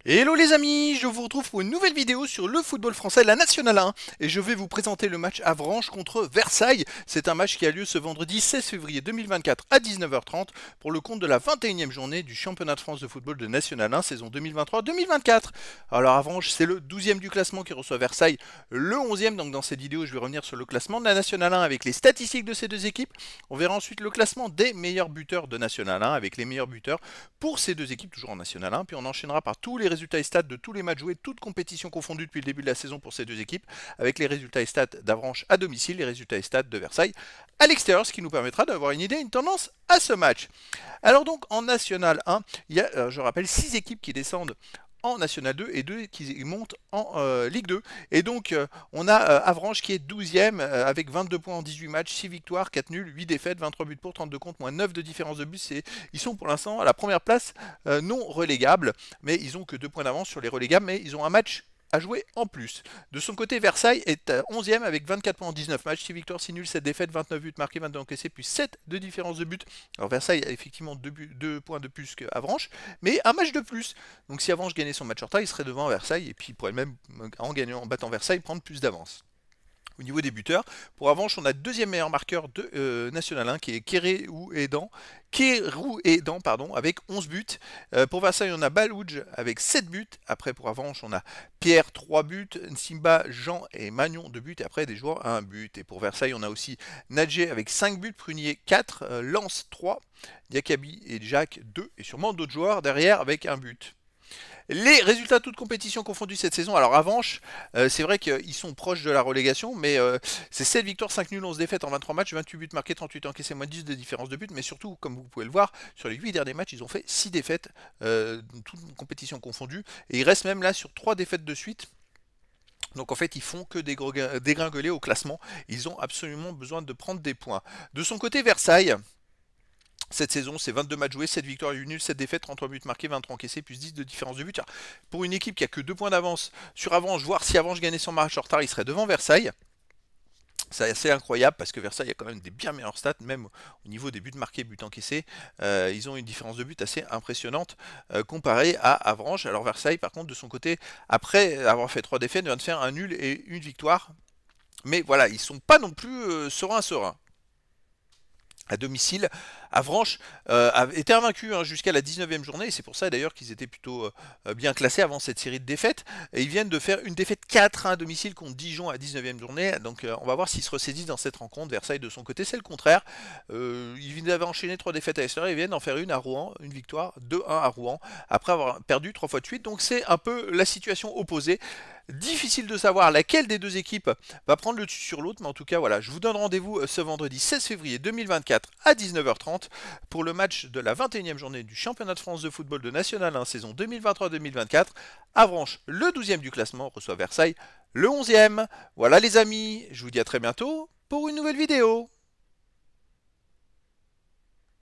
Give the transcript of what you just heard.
Hello les amis, je vous retrouve pour une nouvelle vidéo sur le football français, la Nationale 1, et je vais vous présenter le match Avranches contre Versailles. C'est un match qui a lieu ce vendredi 16 février 2024 à 19h30 pour le compte de la 21e journée du championnat de France de football de Nationale 1 saison 2023-2024. Alors Avranches, c'est le 12e du classement qui reçoit Versailles, le 11e, donc dans cette vidéo je vais revenir sur le classement de la Nationale 1 avec les statistiques de ces deux équipes. On verra ensuite le classement des meilleurs buteurs de Nationale 1 avec les meilleurs buteurs pour ces deux équipes toujours en Nationale 1, puis on enchaînera par tous les résultats et stats de tous les matchs joués, toutes compétitions confondues depuis le début de la saison pour ces deux équipes, avec les résultats et stats d'Avranches à domicile, les résultats et stats de Versailles à l'extérieur, ce qui nous permettra d'avoir une idée, une tendance à ce match. Alors donc en National 1, il y a, je rappelle, 6 équipes qui descendent en National 2 et 2 qui montent en Ligue 2. Et donc on a Avranches qui est 12e avec 22 points en 18 matchs, 6 victoires, 4 nuls, 8 défaites, 23 buts pour, 32 contre, moins 9 de différence de but. Ils sont pour l'instant à la première place non relégable, mais ils ont que 2 points d'avance sur les relégables, mais ils ont un match à jouer en plus. De son côté, Versailles est 11e avec 24 points en 19 matchs, 6 victoires, 6 nuls, 7 défaites, 29 buts marqués, 22 encaissés, plus 7 de différence de but. Alors Versailles a effectivement 2 points de plus qu'Avranches, mais un match de plus. Donc si Avranches gagnait son match en retard, il serait devant Versailles, et puis il pourrait même, en battant Versailles, prendre plus d'avance. Au niveau des buteurs, pour Avranches, on a le deuxième meilleur marqueur de National 1 qui est Kéréou Edan, pardon, avec 11 buts. Pour Versailles, on a Balouj avec 7 buts. Après, pour Avranches, on a Pierre 3 buts, Nsimba, Jean et Magnon 2 buts. Et après, des joueurs à 1 but. Et pour Versailles, on a aussi Nadjé avec 5 buts, Prunier 4, Lance 3, Diakabi et Jacques 2. Et sûrement d'autres joueurs derrière avec 1 but. Les résultats toutes compétitions confondues cette saison. Alors Avranches, c'est vrai qu'ils sont proches de la relégation, mais c'est 7 victoires, 5 nuls, 11 défaites en 23 matchs, 28 buts marqués, 38 encaissés, moins 10 de différence de but. Mais surtout, comme vous pouvez le voir, sur les 8 derniers matchs, ils ont fait 6 défaites, toutes compétitions confondues. Et ils restent même là sur 3 défaites de suite. Donc en fait, ils font que dégringoler au classement. Ils ont absolument besoin de prendre des points. De son côté, Versailles. Cette saison, c'est 22 matchs joués, 7 victoires et 8 nuls, 7 défaites, 33 buts marqués, 23 encaissés, plus 10 de différence de but. Alors, pour une équipe qui a que 2 points d'avance sur Avranches, voir si Avranches gagnait son match en retard, il serait devant Versailles. C'est assez incroyable parce que Versailles a quand même des bien meilleurs stats, même au niveau des buts marqués, buts encaissés. Ils ont une différence de but assez impressionnante comparée à Avranches. Alors Versailles, par contre, de son côté, après avoir fait 3 défaites, vient de faire un nul et une victoire. Mais voilà, ils ne sont pas non plus sereins. À domicile, Avranches était invaincu jusqu'à la 19e journée, et c'est pour ça d'ailleurs qu'ils étaient plutôt bien classés avant cette série de défaites. Et ils viennent de faire une défaite 4-1 à domicile contre Dijon à la 19e journée, donc on va voir s'ils se ressaisissent dans cette rencontre. Versailles de son côté, c'est le contraire. Ils avaient enchaîné 3 défaites à l'extérieur, ils viennent d'en faire une à Rouen, une victoire 2-1 à Rouen, après avoir perdu 3 fois de suite, donc c'est un peu la situation opposée. Difficile de savoir laquelle des deux équipes va prendre le dessus sur l'autre, mais en tout cas voilà, je vous donne rendez-vous ce vendredi 16 février 2024 à 19h30 pour le match de la 21e journée du championnat de France de football de National 1 saison 2023-2024. Avranches, le 12e du classement, reçoit Versailles, le 11e. Voilà les amis, je vous dis à très bientôt pour une nouvelle vidéo.